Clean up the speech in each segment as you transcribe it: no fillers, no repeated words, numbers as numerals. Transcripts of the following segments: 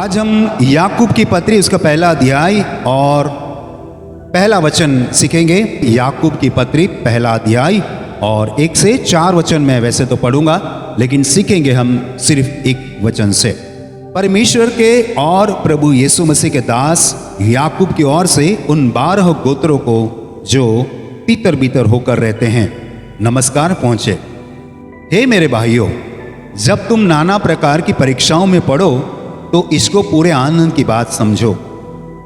आज हम याकूब की पत्री उसका पहला अध्याय और पहला वचन सीखेंगे। याकूब की पत्री पहला अध्याय और 1 से 4 वचन मैं वैसे तो पढ़ूंगा, लेकिन सीखेंगे हम सिर्फ एक वचन से। परमेश्वर के और प्रभु यीशु मसीह के दास याकूब की ओर से उन 12 गोत्रों को जो तीतर बीतर होकर रहते हैं नमस्कार पहुंचे। हे मेरे भाइयों, जब तुम नाना प्रकार की परीक्षाओं में पढ़ो तो इसको पूरे आनंद की बात समझो,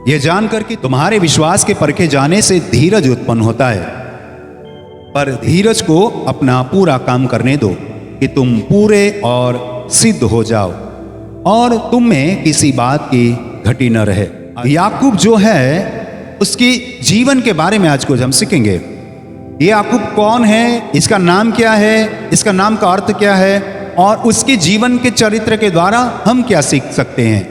यह जानकर कि तुम्हारे विश्वास के परखे जाने से धीरज उत्पन्न होता है। पर धीरज को अपना पूरा काम करने दो कि तुम पूरे और सिद्ध हो जाओ और तुम में किसी बात की घटी न रहे। याकूब जो है उसकी जीवन के बारे में आज कुछ हम सीखेंगे। ये याकूब कौन है, इसका नाम क्या है, इसका नाम का अर्थ क्या है और उसके जीवन के चरित्र के द्वारा हम क्या सीख सकते हैं।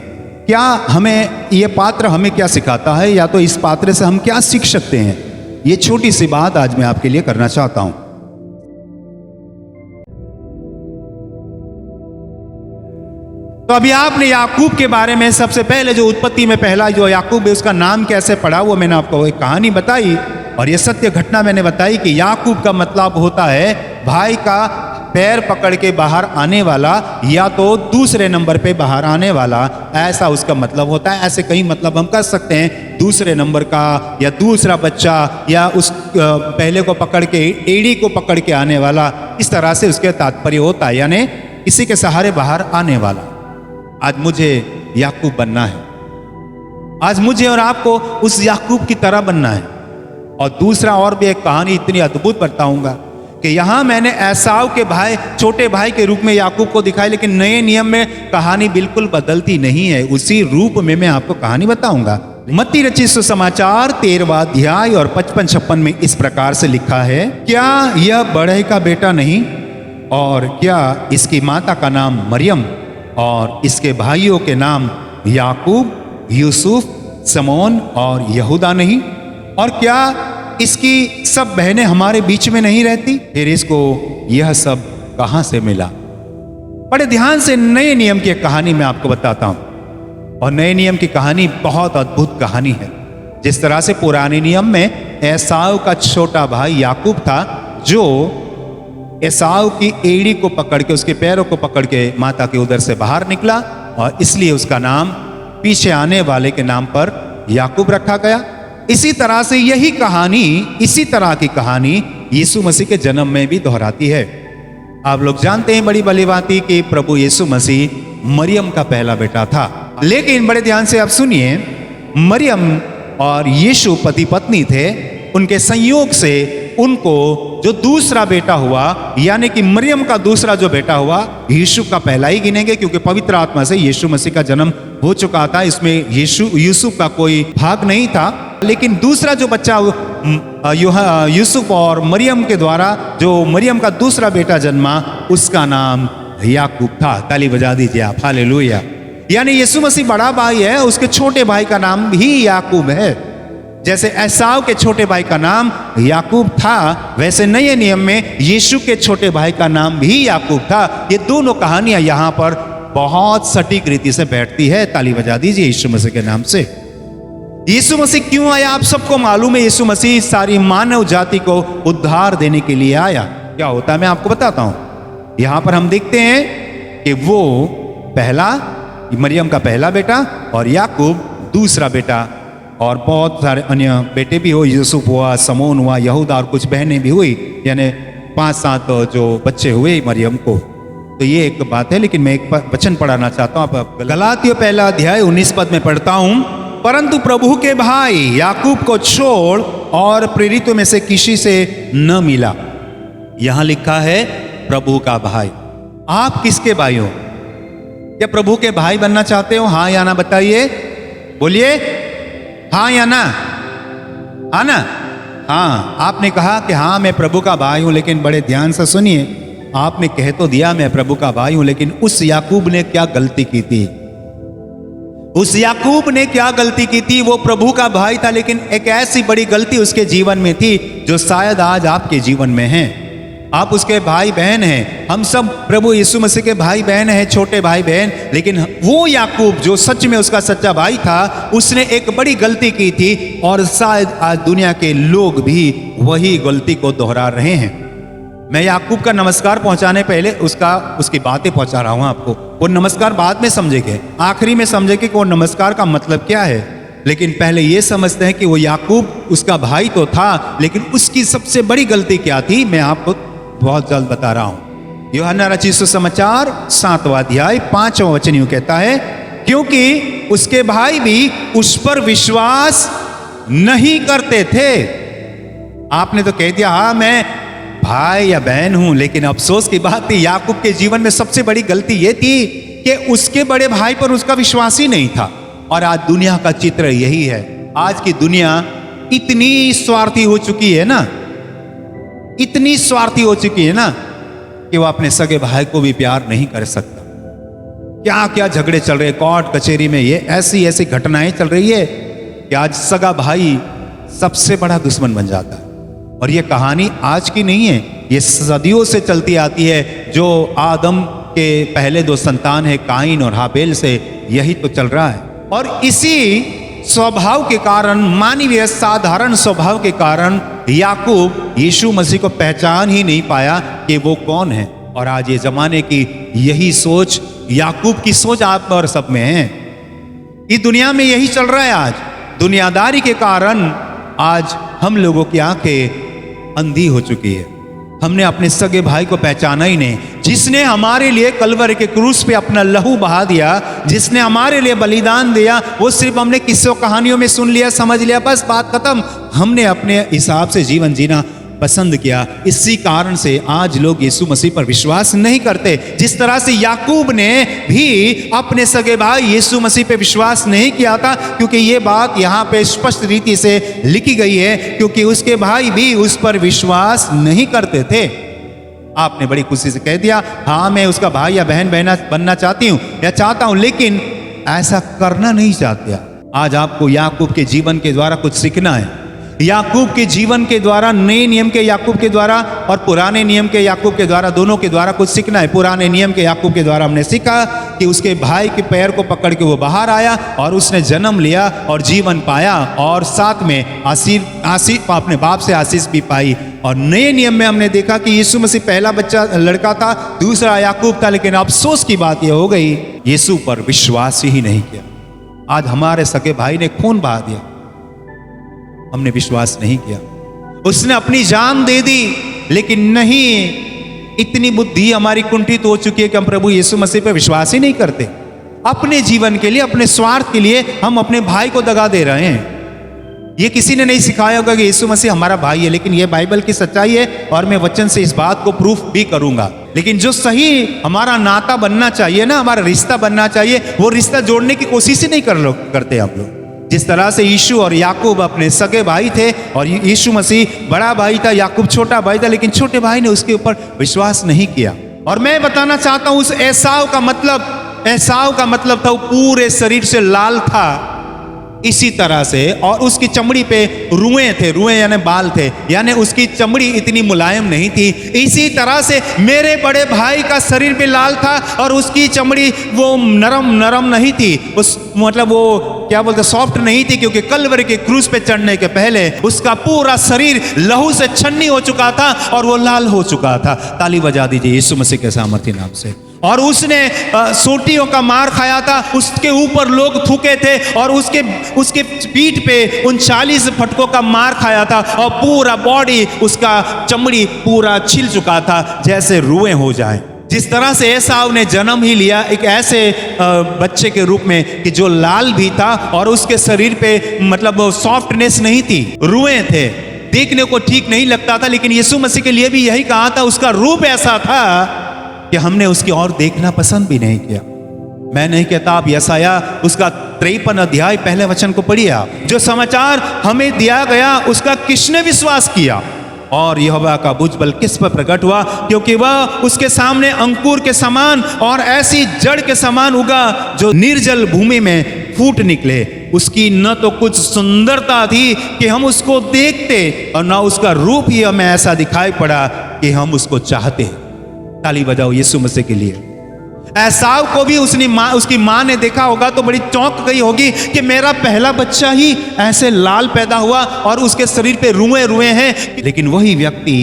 क्या हमें ये पात्र हमें क्या सिखाता है, या तो इस पात्र से हम क्या सीख सकते हैं। ये छोटी सी बात आज मैं आपके लिए करना चाहता हूं। तो अभी आपने याकूब के बारे में सबसे पहले जो उत्पत्ति में पहला जो याकूब है उसका नाम कैसे पड़ा, वो मैंने आपको एक कहानी बताई और ये सत्य घटना मैंने बताई कि याकूब का मतलब होता है भाई का पैर पकड़ के बाहर आने वाला, या तो दूसरे नंबर पे बाहर आने वाला, ऐसा उसका मतलब होता है। ऐसे कई मतलब हम कर सकते हैं, दूसरे नंबर का या दूसरा बच्चा या उस पहले को पकड़ के एड़ी को पकड़ के आने वाला, इस तरह से उसके तात्पर्य होता है, यानी किसी के सहारे बाहर आने वाला। आज मुझे याकूब बनना है, आज मुझे और आपको उस याकूब की तरह बनना है। और दूसरा और भी एक कहानी इतनी अद्भुत बताऊंगा कि यहां मैंने एसाव के भाई, छोटे भाई के रूप में याकूब को दिखाया, लेकिन नए नियम में कहानी बिल्कुल बदलती नहीं है, उसी रूप में मैं आपको कहानी बताऊंगा। मत्ती रचित सुसमाचार 13वां अध्याय और 55-56 में इस प्रकार से लिखा है, क्या यह बढ़ई का बेटा नहीं, और क्या इसकी माता का नाम मरियम और इसके भाइयों के नाम याकूब, यूसुफ, समोन और यहूदा नहीं, और क्या इसकी सब बहनें हमारे बीच में नहीं रहती। फिर इसको यह सब कहां से मिला। बड़े ध्यान से नए नियम की एक कहानी मैं आपको बताता हूं, और नए नियम की कहानी बहुत अद्भुत कहानी है। जिस तरह से पुराने नियम में एसाव का छोटा भाई याकूब था, जो एसाव की एड़ी को पकड़ के, उसके पैरों को पकड़ के माता के उदर से बाहर निकला, और इसलिए उसका नाम पीछे आने वाले के नाम पर याकूब रखा गया। इसी तरह से यही कहानी, इसी तरह की कहानी यीशु मसीह के जन्म में भी दोहराती है। आप लोग जानते हैं बड़ी भली बात कि प्रभु यीशु मसीह मरियम का पहला बेटा था, लेकिन बड़े ध्यान से आप सुनिए, मरियम और यीशु पति पत्नी थे। उनके संयोग से उनको जो दूसरा बेटा हुआ, यानी कि मरियम का दूसरा जो बेटा हुआ, यीशु का पहला ही गिनेंगे, क्योंकि पवित्र आत्मा से यीशु मसीह का जन्म हो चुका था। इसमें यूसुफ का कोई भाग नहीं था, लेकिन दूसरा जो बच्चा यूसुफ और मरियम के द्वारा जो मरियम का दूसरा बेटा जन्मा, उसका नाम याकूब था। ताली बजा दीजिए आप, हालेलुया। यानी यीशु मसीह बड़ा भाई है, उसके छोटे भाई का नाम भी याकूब है। जैसे एसाव के छोटे भाई का नाम याकूब था, वैसे नए नियम में यीशु के छोटे भाई का नाम भी याकूब था। ये दोनों कहानियां यहां पर बहुत सटीक रीति से बैठती है। ताली बजा दीजिए यीशु मसीह के नाम से। यीशु मसीह क्यों आया आप सबको मालूम है। यीशु मसीह सारी मानव जाति को उद्धार देने के लिए आया। क्या होता है मैं आपको बताता हूं। यहां पर हम देखते हैं कि वो पहला, मरियम का पहला बेटा और याकूब दूसरा बेटा, और बहुत सारे अन्य बेटे भी हुए, यूसुफ हुआ, समोन हुआ, यहूदा और कुछ बहनें भी हुई, यानी 5-7 जो बच्चे हुए मरियम को। तो ये एक बात है, लेकिन मैं एक वचन पढ़ाना चाहता हूं। आप गलातियों पहला अध्याय 19 पद में पढ़ता हूं, परंतु प्रभु के भाई याकूब को छोड़ और प्रेरितों में से किसी से न मिला। यहां लिखा है प्रभु का भाई। आप किसके भाई हो? क्या प्रभु के भाई बनना चाहते हो? हाँ या ना बताइए, बोलिए हाँ या ना। हाँ ना? हाँ, आपने कहा कि हाँ मैं प्रभु का भाई हूं, लेकिन बड़े ध्यान से सुनिए, आपने कह तो दिया मैं प्रभु का भाई हूं, लेकिन उस याकूब ने क्या गलती की थी? उस याकूब ने क्या गलती की थी? वो प्रभु का भाई था, लेकिन एक ऐसी बड़ी गलती उसके जीवन में थी जो शायद आज आपके जीवन में है। आप उसके भाई बहन हैं, हम सब प्रभु यीशु मसीह के भाई बहन हैं, छोटे भाई बहन। लेकिन वो याकूब जो सच में उसका सच्चा भाई था, उसने एक बड़ी गलती की थी और शायद आज दुनिया के लोग भी वही गलती को दोहरा रहे हैं। मैं याकूब का नमस्कार पहुंचाने पहले उसकी बातें पहुंचा रहा हूं आपको। वो नमस्कार बाद में समझेंगे, आखिरी में समझेंगे कि वो नमस्कार का मतलब क्या है। लेकिन पहले ये समझते हैं कि वो याकूब उसका भाई तो था, लेकिन उसकी सबसे बड़ी गलती क्या थी, मैं आपको बहुत जल्द बता रहा हूं। यूहन्ना रचित सुसमाचार 7वां अध्याय 5वां वचन यूं कहता है, क्योंकि उसके भाई भी उस पर विश्वास नहीं करते थे। आपने तो कह दिया हाँ मैं भाई या बहन हूं, लेकिन अफसोस की बात थी याकूब के जीवन में सबसे बड़ी गलती यह थी कि उसके बड़े भाई पर उसका विश्वास ही नहीं था। और आज दुनिया का चित्र यही है। आज की दुनिया इतनी स्वार्थी हो चुकी है ना, इतनी स्वार्थी हो चुकी है ना कि वो अपने सगे भाई को भी प्यार नहीं कर सकता। क्या क्या झगड़े चल रहे, कोर्ट कचहरी में ये ऐसी ऐसी घटनाएं चल रही है कि आज सगा भाई सबसे बड़ा दुश्मन बन जाता है। और ये कहानी आज की नहीं है, ये सदियों से चलती आती है। जो आदम के पहले दो संतान है काइन और हाबेल से, यही तो चल रहा है। और इसी स्वभाव के कारण, मानवीय साधारण स्वभाव के कारण याकूब यीशु मसीह को पहचान ही नहीं पाया कि वो कौन है। और आज ये जमाने की यही सोच, याकूब की सोच आप और सब में है। ये दुनिया में यही चल रहा है आज। दुनियादारी के कारण आज हम लोगों की आंखें अंधी हो चुकी है। हमने अपने सगे भाई को पहचाना ही नहीं, जिसने हमारे लिए कलवरी के क्रूस पे अपना लहू बहा दिया, जिसने हमारे लिए बलिदान दिया। वो सिर्फ हमने किस्सों कहानियों में सुन लिया, समझ लिया, बस बात खत्म। हमने अपने हिसाब से जीवन जीना पसंद किया। इसी कारण से आज लोग यीशु मसीह पर विश्वास नहीं करते। जिस तरह से याकूब ने भी अपने सगे भाई यीशु मसीह पे विश्वास नहीं किया था, क्योंकि ये बात यहाँ पे स्पष्ट रीति से लिखी गई है, क्योंकि उसके भाई भी उस पर विश्वास नहीं करते थे। आपने बड़ी खुशी से कह दिया हाँ मैं उसका भाई या बहन बनना चाहती हूँ या चाहता हूँ, लेकिन ऐसा करना नहीं चाहते। आज आपको याकूब के जीवन के द्वारा कुछ सीखना है। याकूब के जीवन के द्वारा, नए नियम के याकूब के द्वारा और पुराने नियम के याकूब के द्वारा, दोनों के द्वारा कुछ सीखना है। पुराने नियम के याकूब के द्वारा हमने सीखा कि उसके भाई के पैर को पकड़ के वो बाहर आया और उसने जन्म लिया और जीवन पाया, और साथ में आशीष अपने बाप से आशीष भी पाई। और नए नियम में हमने देखा कि यीशु मसीह पहला बच्चा लड़का था, दूसरा याकूब था, लेकिन अफसोस की बात यह हो गई यीशु पर विश्वास ही नहीं किया। आज हमारे सगे भाई ने खून बहा दिया, हमने विश्वास नहीं किया। उसने अपनी जान दे दी, लेकिन नहीं, इतनी बुद्धि हमारी कुंठित हो चुकी है कि हम प्रभु यीशु मसीह पर विश्वास ही नहीं करते। अपने जीवन के लिए, अपने स्वार्थ के लिए हम अपने भाई को दगा दे रहे हैं। ये किसी ने नहीं सिखाया होगा कि यीशु मसीह हमारा भाई है, लेकिन ये बाइबल की सच्चाई है और मैं वचन से इस बात को प्रूफ भी करूंगा। लेकिन जो सही हमारा नाता बनना चाहिए ना, हमारा रिश्ता बनना चाहिए, वो रिश्ता जोड़ने की कोशिश ही नहीं करते आप लोग। जिस तरह से यीशु और याकूब अपने सगे भाई थे और यीशु मसीह बड़ा भाई था, याकूब छोटा भाई था, लेकिन छोटे भाई ने उसके ऊपर विश्वास नहीं किया। और मैं बताना चाहता हूं, उस एसाव का मतलब था वो पूरे शरीर से लाल था, इसी तरह से, और उसकी चमड़ी पे रुएं थे, रुएं यानी बाल थे, यानी उसकी चमड़ी इतनी मुलायम नहीं थी। इसी तरह से मेरे बड़े भाई का शरीर भी लाल था और उसकी चमड़ी वो नरम नहीं थी, उस मतलब वो क्या बोलते सॉफ्ट नहीं थी, क्योंकि कलवरी के क्रूस पे चढ़ने के पहले उसका पूरा शरीर लहू से छन्नी हो चुका था और वो लाल हो चुका था। ताली बजा दीजिए यीशु मसीह के सामर्थ्य नाम से। और उसने सोटियों का मार खाया था, उसके ऊपर लोग थूके थे और उसके पीठ पे 39 फटकों का मार खाया था और पूरा बॉडी, उसका चमड़ी पूरा छिल चुका था जैसे रुएं हो जाए। जिस तरह से एसाव ने जन्म ही लिया एक ऐसे बच्चे के रूप में कि जो लाल भी था और उसके शरीर पे मतलब सॉफ्टनेस नहीं थी, रुएं थे, देखने को ठीक नहीं लगता था। लेकिन यीशु मसीह के लिए भी यही कहा था, उसका रूप ऐसा था कि हमने उसकी ओर देखना पसंद भी नहीं किया। मैं नहीं कहता, आप यशाया उसका 53 अध्याय पहले वचन को पढ़िए आप। जो समाचार हमें दिया गया उसका किसने विश्वास किया और यहोवा का भुजबल किस पर प्रकट हुआ, क्योंकि वह उसके सामने अंकुर के समान और ऐसी जड़ के समान उगा जो निर्जल भूमि में फूट निकले। उसकी न तो कुछ सुंदरता थी कि हम उसको देखते, और न उसका रूप ही हमें ऐसा दिखाई पड़ा कि हम उसको चाहते। ताली बजाओ यीशु मसीह के लिए। एसाव को भी उसकी माँ ने देखा होगा तो बड़ी चौंक गई होगी कि मेरा पहला बच्चा ही ऐसे लाल पैदा हुआ और उसके शरीर पे रुए रुए हैं। लेकिन वही व्यक्ति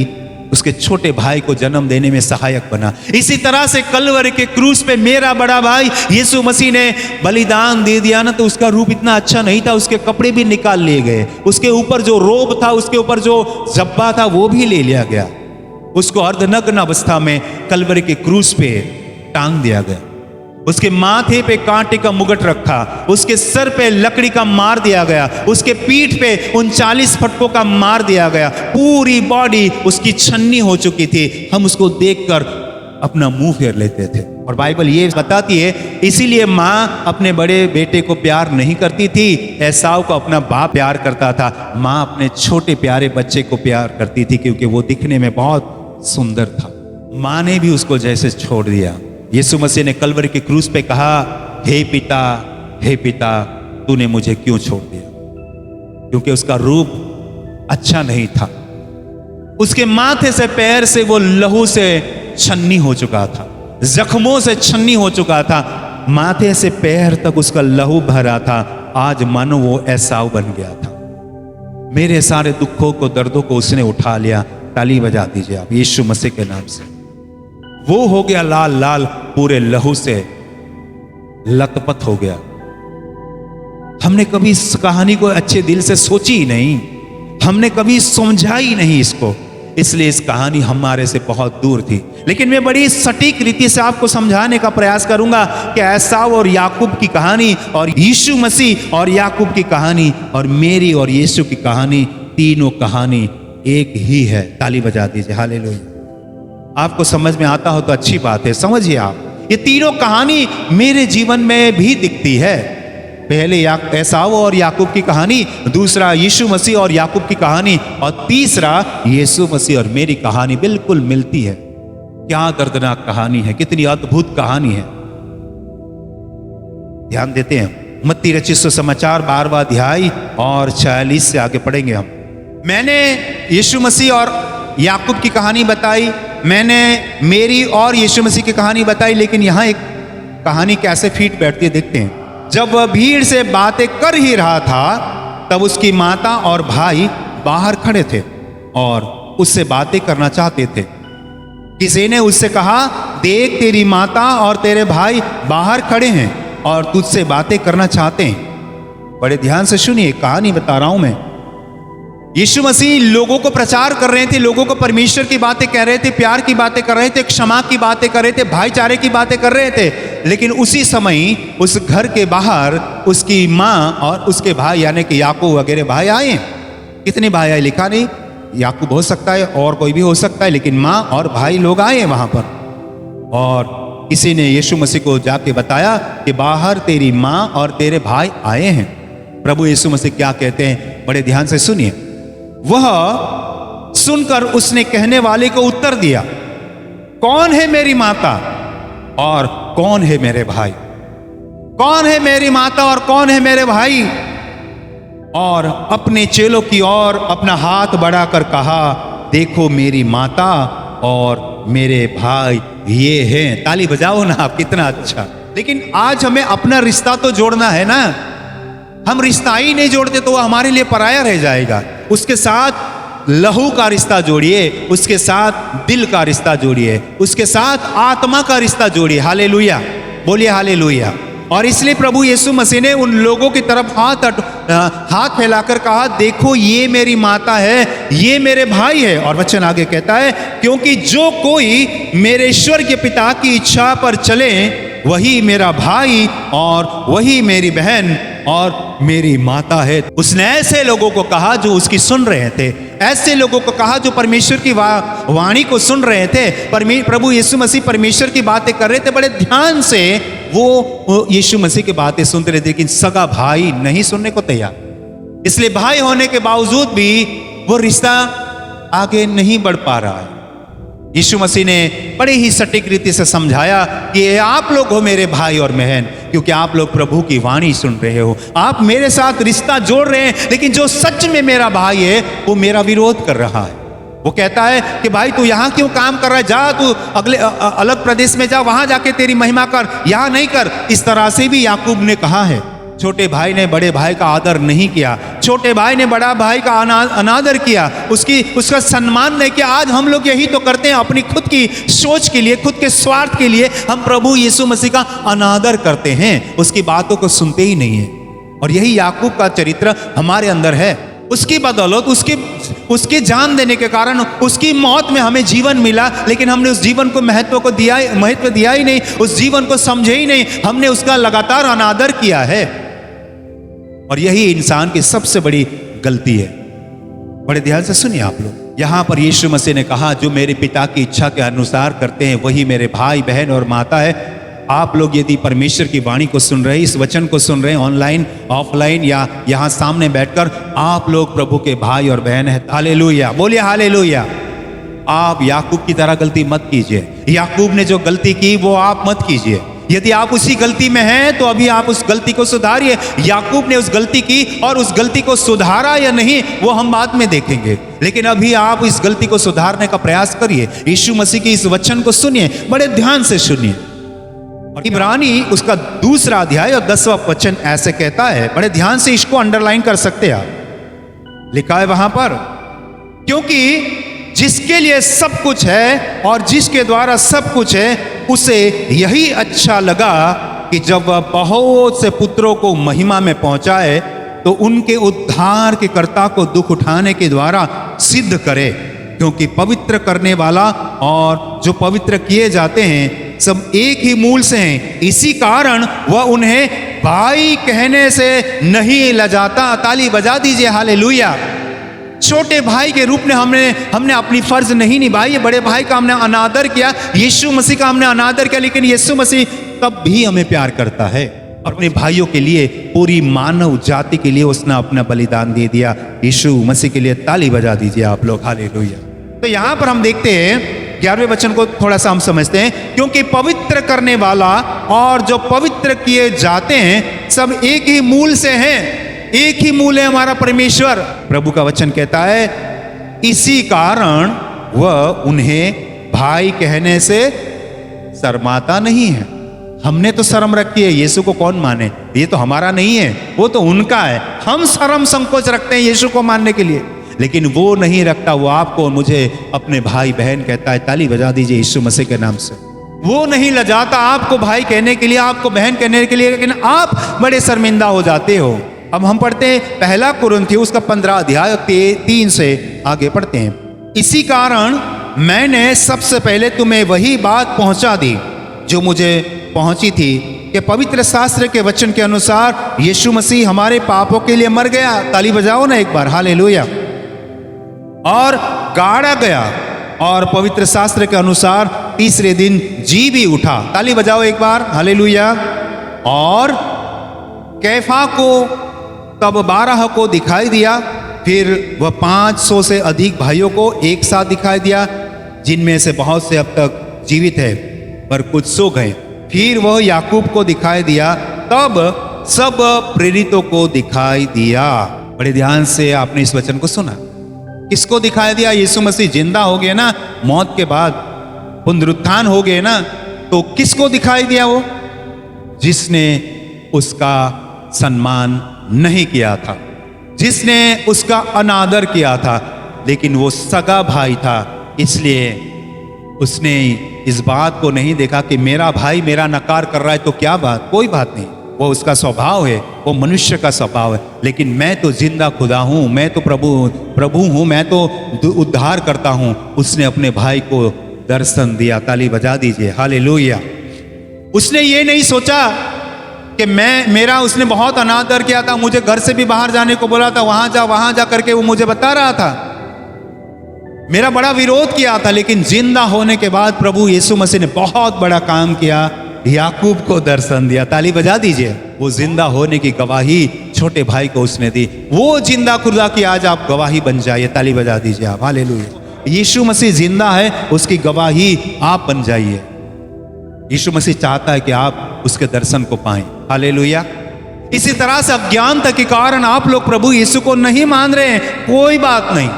उसके छोटे भाई को जन्म देने में सहायक बना। इसी तरह से कलवरी के क्रूस पे मेरा बड़ा भाई यीशु मसीह ने बलिदान दे दिया ना, तो उसका रूप इतना अच्छा नहीं था, उसके कपड़े भी निकाल लिए गए, उसके ऊपर जो रोब था, उसके ऊपर जो जब्बा था वो भी ले लिया गया। उसको अर्धनग्न अवस्था में कलवरी के क्रूस पे टांग दिया गया। उसके माथे पे कांटे का मुकुट रखा, उसके सर पे लकड़ी का मार दिया गया, उसके पीठ पे 39 फटकों का मार दिया गया। पूरी बॉडी उसकी छन्नी हो चुकी थी। हम उसको देखकर अपना मुंह फेर लेते थे। और बाइबल ये बताती है इसीलिए माँ अपने बड़े बेटे को प्यार नहीं करती थी, एसाव को अपना बाप प्यार करता था। माँ अपने छोटे प्यारे बच्चे को प्यार करती थी क्योंकि वो दिखने में बहुत सुंदर था। माँ ने भी उसको जैसे छोड़ दिया। यीशु मसीह ने कलवरी के क्रूस पे कहा, हे पिता तूने मुझे क्यों छोड़ दिया? क्योंकि उसका रूप अच्छा नहीं था। उसके माथे से पैर से वो लहू से छन्नी हो चुका था, जख्मों से छन्नी हो चुका था, माथे से पैर तक उसका लहू भरा था। आज मानो वो एसाव बन गया था। मेरे सारे दुखों को, दर्दों को उसने उठा लिया। ताली बजा दीजिए आप यीशु मसीह के नाम से। वो हो गया लाल लाल, पूरे लहू से लथपथ हो गया। हमने कभी इस कहानी को अच्छे दिल से सोची ही नहीं, हमने कभी समझा ही नहीं इसको, इसलिए इस कहानी हमारे से बहुत दूर थी। लेकिन मैं बड़ी सटीक रीति से आपको समझाने का प्रयास करूंगा कि एसाव और याकूब की कहानी और यीशु मसीह और याकूब की कहानी और मेरी और यीशु की कहानी, तीनों कहानी एक ही है। ताली बजा दीजिए, हालेलुया। आपको समझ में आता हो तो अच्छी बात है, समझिए आप। ये तीनों कहानी मेरे जीवन में भी दिखती है। पहले एसाव और याकूब की कहानी, दूसरा यीशु मसीह और याकूब की कहानी, और तीसरा यीशु मसीह और मेरी कहानी बिल्कुल मिलती है। क्या दर्दनाक कहानी है, कितनी अद्भुत कहानी है। ध्यान देते हैं मत्ती रचित सुसमाचार 12वां अध्याय और 46 से आगे पढ़ेंगे हम। मैंने यीशु मसीह और याकूब की कहानी बताई, मैंने मेरी और यीशु मसीह की कहानी बताई, लेकिन यहां एक कहानी कैसे फिट बैठती है देखते हैं। जब वह भीड़ से बातें कर ही रहा था तब उसकी माता और भाई बाहर खड़े थे और उससे बातें करना चाहते थे। किसी ने उससे कहा, देख तेरी माता और तेरे भाई बाहर खड़े हैं और तुझसे बातें करना चाहते हैं। बड़े ध्यान से सुनिए, कहानी बता रहा हूं मैं। यीशु मसीह लोगों को प्रचार कर रहे थे, लोगों को परमेश्वर की बातें कह रहे थे, प्यार की बातें कर रहे थे, क्षमा की बातें कर रहे थे, भाईचारे की बातें कर रहे थे। लेकिन उसी समय उस घर के बाहर उसकी माँ और उसके भाई यानी कि याकूब वगैरह भाई आए। कितने भाई आए लिखा नहीं, याकूब हो सकता है और कोई भी हो सकता है, लेकिन माँ और भाई लोग आए वहां पर। और किसी ने यीशु मसीह को जाके बताया कि बाहर तेरी माँ और तेरे भाई आए हैं। प्रभु यीशु मसीह क्या कहते हैं, बड़े ध्यान से सुनिए। वह सुनकर उसने कहने वाले को उत्तर दिया, कौन है मेरी माता और कौन है मेरे भाई? कौन है मेरी माता और कौन है मेरे भाई? और अपने चेलों की ओर अपना हाथ बढ़ाकर कहा, देखो मेरी माता और मेरे भाई ये हैं। ताली बजाओ ना आप, कितना अच्छा। लेकिन आज हमें अपना रिश्ता तो जोड़ना है ना। हम रिश्ता ही नहीं जोड़ते तो वो हमारे लिए पराया रह जाएगा। उसके साथ लहू का रिश्ता जोड़िए, उसके साथ दिल का रिश्ता जोड़िए, उसके साथ आत्मा का रिश्ता जोड़िए। हालेलुया, बोलिए हालेलुया। और इसलिए प्रभु यीशु मसीह ने उन लोगों की तरफ हाथ फैलाकर कहा, देखो ये मेरी माता है, ये मेरे भाई है। और वचन आगे कहता है, क्योंकि जो कोई मेरे स्वर्गीय पिता की इच्छा पर चले वही मेरा भाई और वही मेरी बहन और मेरी माता है। उसने ऐसे लोगों को कहा जो उसकी सुन रहे थे, ऐसे लोगों को कहा जो परमेश्वर की वाणी को सुन रहे थे। प्रभु यीशु मसीह परमेश्वर की बातें कर रहे थे, बड़े ध्यान से वो यीशु मसीह की बातें सुनते रहे, लेकिन सगा भाई नहीं सुनने को तैयार। इसलिए भाई होने के बावजूद भी वो रिश्ता आगे नहीं बढ़ पा रहा है। यीशु मसीह ने बड़े ही सटीक रीति से समझाया कि ये आप लोग हो मेरे भाई और बहन, क्योंकि आप लोग प्रभु की वाणी सुन रहे हो, आप मेरे साथ रिश्ता जोड़ रहे हैं, लेकिन जो सच में मेरा भाई है वो मेरा विरोध कर रहा है। वो कहता है कि भाई तू यहाँ क्यों काम कर रहा है, जा तू अगले अलग प्रदेश में जा, वहां जाके तेरी महिमा कर, यहाँ नहीं कर। इस तरह से भी याकूब ने कहा है। छोटे भाई ने बड़े भाई का आदर नहीं किया, छोटे भाई ने बड़ा भाई का अनादर किया, उसका सम्मान नहीं किया। आज हम लोग यही तो करते हैं, अपनी खुद की सोच के लिए, खुद के स्वार्थ के लिए हम प्रभु यीशु मसीह का अनादर करते हैं, उसकी बातों को सुनते ही नहीं है। और यही याकूब का चरित्र हमारे अंदर है। उसकी बदौलत, उसके जान देने के कारण, उसकी मौत में हमें जीवन मिला, लेकिन हमने उस जीवन को महत्व दिया ही नहीं, उस जीवन को समझे ही नहीं, हमने उसका लगातार अनादर किया है। और यही इंसान की सबसे बड़ी गलती है। बड़े ध्यान से सुनिए आप लोग। यहां पर यीशु मसीह ने कहा, जो मेरे पिता की इच्छा के अनुसार करते हैं वही मेरे भाई बहन और माता है। आप लोग यदि परमेश्वर की वाणी को सुन रहे हैं, इस वचन को सुन रहे हैं, ऑनलाइन ऑफलाइन या यहां सामने बैठकर, आप लोग प्रभु के भाई और बहन हैं। हालेलुया, बोलिए हालेलुया। आप याकूब की तरह गलती मत कीजिए। याकूब ने जो गलती की वो आप मत कीजिए। यदि आप उसी गलती में हैं तो अभी आप उस गलती को सुधारिए। याकूब ने उस गलती की और उस गलती को सुधारा या नहीं वो हम बाद में देखेंगे, लेकिन अभी आप इस गलती को सुधारने का प्रयास करिए। यीशु मसीह के इस वचन को सुनिए, बड़े ध्यान से सुनिए। इब्रानी उसका 2 अध्याय और 10वां वचन ऐसे कहता है, बड़े ध्यान से इसको अंडरलाइन कर सकते हैं आप। लिखा है वहां पर, क्योंकि जिसके लिए सब कुछ है और जिसके द्वारा सब कुछ है, उसे यही अच्छा लगा कि जब वह बहुत से पुत्रों को महिमा में पहुंचाए तो उनके उद्धार के कर्ता को दुख उठाने के द्वारा सिद्ध करे। क्योंकि पवित्र करने वाला और जो पवित्र किए जाते हैं सब एक ही मूल से हैं, इसी कारण वह उन्हें भाई कहने से नहीं लजाता। ताली बजा दीजिए, हालेलुया। छोटे भाई के रूप में हमने अपनी फर्ज नहीं निभाई, बड़े भाई का हमने अनादर किया, यीशु मसीह का हमने अनादर किया, लेकिन यीशु मसीह तब भी हमें प्यार करता है। अपने भाइयों के लिए, पूरी मानव जाति के लिए उसने अपना बलिदान दे दिया। यीशु मसीह के लिए ताली बजा दीजिए आप लोग, हालेलुया। तो यहां पर हम देखते हैं 11वें वचन को थोड़ा सा हम समझते हैं, क्योंकि पवित्र करने वाला और जो पवित्र किए जाते हैं सब एक ही मूल से हैं। एक ही मूल है हमारा परमेश्वर। प्रभु का वचन कहता है, इसी कारण वह उन्हें भाई कहने से शर्माता नहीं है। हमने तो शर्म रखी है, यीशु को कौन माने, ये तो हमारा नहीं है, वो तो उनका है। हम शर्म संकोच रखते हैं यीशु को मानने के लिए, लेकिन वो नहीं रखता। वो आपको और मुझे अपने भाई बहन कहता है। ताली बजा दीजिए यीशु मसीह के नाम से। वो नहीं लजाता आपको भाई कहने के लिए, आपको बहन कहने के लिए, लेकिन आप बड़े शर्मिंदा हो जाते हो। अब हम पढ़ते हैं 1 कुरिन्थियों उसका 15 अध्याय 3 से आगे पढ़ते हैं। इसी कारण मैंने सबसे पहले तुम्हें वही बात पहुंचा दी जो मुझे पहुंची थी, कि पवित्र शास्त्र के वचन के अनुसार यीशु मसीह हमारे पापों के लिए मर गया। ताली बजाओ ना एक बार, हालेलुया। और गाड़ा गया और पवित्र शास्त्र के अनुसार तीसरे दिन जी भी उठा। ताली बजाओ एक बार, हालेलुया। और कैफा को तब 12 को दिखाई दिया, फिर वह 500 से अधिक भाइयों को एक साथ दिखाई दिया, जिनमें से बहुत से अब तक जीवित है पर कुछ सो गए। फिर वह याकूब को दिखाई दिया, तब सब प्रेरितों को दिखाई दिया। बड़े ध्यान से आपने इस वचन को सुना। किसको दिखाई दिया? यीशु मसीह जिंदा हो गए ना, मौत के बाद पुनरुत्थान हो गए ना, तो किसको दिखाई दिया? वो जिसने उसका सम्मान नहीं किया था, जिसने उसका अनादर किया था, लेकिन वो सगा भाई था, इसलिए उसने इस बात को नहीं देखा कि मेरा भाई मेरा नकार कर रहा है तो क्या बात, कोई बात नहीं, वो उसका स्वभाव है, वो मनुष्य का स्वभाव है। लेकिन मैं तो जिंदा खुदा हूं, मैं तो प्रभु हूं, मैं तो उद्धार करता हूं। उसने अपने भाई को दर्शन दिया। ताली बजा दीजिए, हालेलुया। उसने ये नहीं सोचा कि उसने बहुत अनादर किया था, मुझे घर से भी बाहर जाने को बोला था, वहां जा करके वो मुझे बता रहा था, मेरा बड़ा विरोध किया था, लेकिन जिंदा होने के बाद प्रभु यीशु मसीह ने बहुत बड़ा काम किया, याकूब को दर्शन दिया। ताली बजा दीजिए। वो जिंदा होने की गवाही छोटे भाई को उसने दी। वो जिंदा खुदा की आज आप गवाही बन जाइए। ताली बजा दीजिए आप, हालेलुया। यीशु मसीह जिंदा है उसकी गवाही आप बन जाइए। यीशु मसीह चाहता है कि आप उसके दर्शन को पाएं। हालेलुया। इसी तरह से अज्ञानता के कारण आप लोग प्रभु यीशु को नहीं मान रहे हैं, कोई बात नहीं,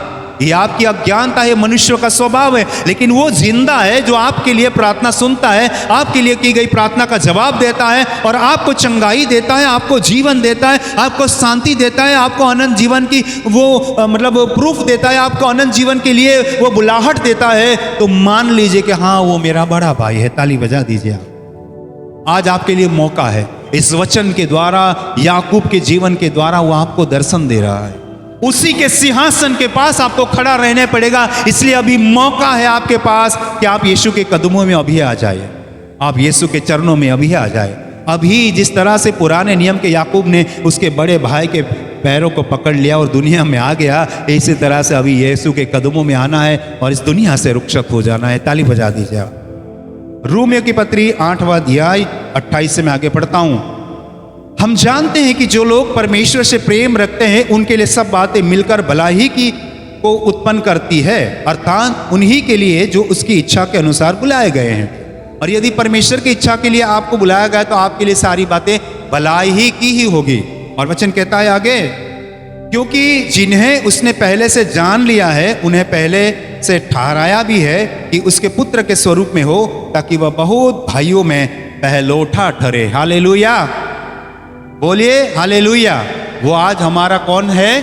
ये आपकी अज्ञानता है, मनुष्य का स्वभाव है, लेकिन वो जिंदा है जो आपके लिए प्रार्थना सुनता है, आपके लिए की गई प्रार्थना का जवाब देता है और आपको चंगाई देता है, आपको जीवन देता है, आपको शांति देता है, आपको अनंत जीवन की वो मतलब प्रूफ देता है, आपको अनंत जीवन के लिए वो बुलाहट देता है। तो मान लीजिए कि हाँ वो मेरा बड़ा भाई है। ताली बजा दीजिए आप। आज आपके लिए मौका है, इस वचन के द्वारा, याकूब के जीवन के द्वारा वो आपको दर्शन दे रहा है। उसी के सिंहासन के पास आपको खड़ा रहने पड़ेगा। इसलिए अभी मौका है आपके पास कि आप यीशु के कदमों में अभी आ जाए, आप यीशु के चरणों में अभी आ जाए। अभी जिस तरह से पुराने नियम के याकूब ने उसके बड़े भाई के पैरों को पकड़ लिया और दुनिया में आ गया, इसी तरह से अभी यीशु के कदमों में आना है और इस दुनिया से रुखसत हो जाना है। ताली बजा दीजिए। रोमियो की पत्री 8वां अध्याय 28 से मैं आगे पढ़ता हूं। हम जानते हैं कि जो लोग परमेश्वर से प्रेम रखते हैं उनके लिए सब बातें मिलकर भलाई की को उत्पन्न करती है, अर्थात उन्हीं के लिए जो उसकी इच्छा के अनुसार बुलाए गए हैं। और यदि परमेश्वर की इच्छा के लिए आपको बुलाया गया तो आपके लिए सारी बातें भलाई ही की ही होगी। और वचन कहता है आगे, क्योंकि जिन्हें उसने पहले से जान लिया है उन्हें पहले से ठहराया भी है कि उसके पुत्र के स्वरूप में हो, ताकि वह बहुत भाइयों में पहलोठा ठहरे। हालेलुया, बोलिए हालेलुया। वो आज हमारा कौन है?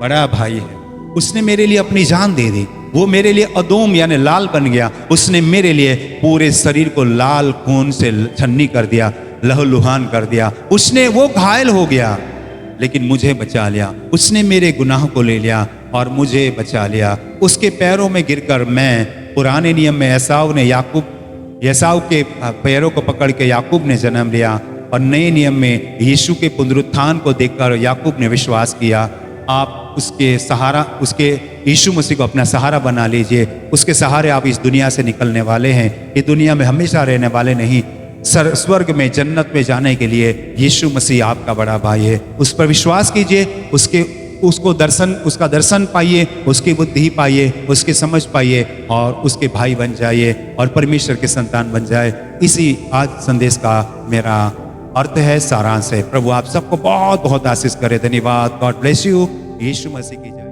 बड़ा भाई है। उसने मेरे लिए अपनी जान दे दी, वो मेरे लिए अदोम यानी लाल बन गया। उसने मेरे लिए पूरे शरीर को लाल खून से छन्नी कर दिया, लहूलुहान कर दिया। उसने वो घायल हो गया लेकिन मुझे बचा लिया। उसने मेरे गुनाह को ले लिया और मुझे बचा लिया। उसके पैरों में गिरकर मैं, पुराने नियम में एसाव के पैरों को पकड़ के याकूब ने जन्म लिया और नए नियम में यीशु के पुनरुत्थान को देखकर याकूब ने विश्वास किया। आप उसके सहारा, उसके यीशु मसीह को अपना सहारा बना लीजिए। उसके सहारे आप इस दुनिया से निकलने वाले हैं। ये दुनिया में हमेशा रहने वाले नहीं, स्वर्ग में, जन्नत में जाने के लिए यीशु मसीह आपका बड़ा भाई है। उस पर विश्वास कीजिए, उसका दर्शन पाइए, उसकी बुद्धि पाइए, उसकी समझ पाइए और उसके भाई बन जाइए और परमेश्वर के संतान बन जाए। इसी आज संदेश का मेरा अर्थ है, सारांश है। प्रभु आप सबको बहुत बहुत आशीष करे। धन्यवाद। God bless you. यीशु मसीह की जय।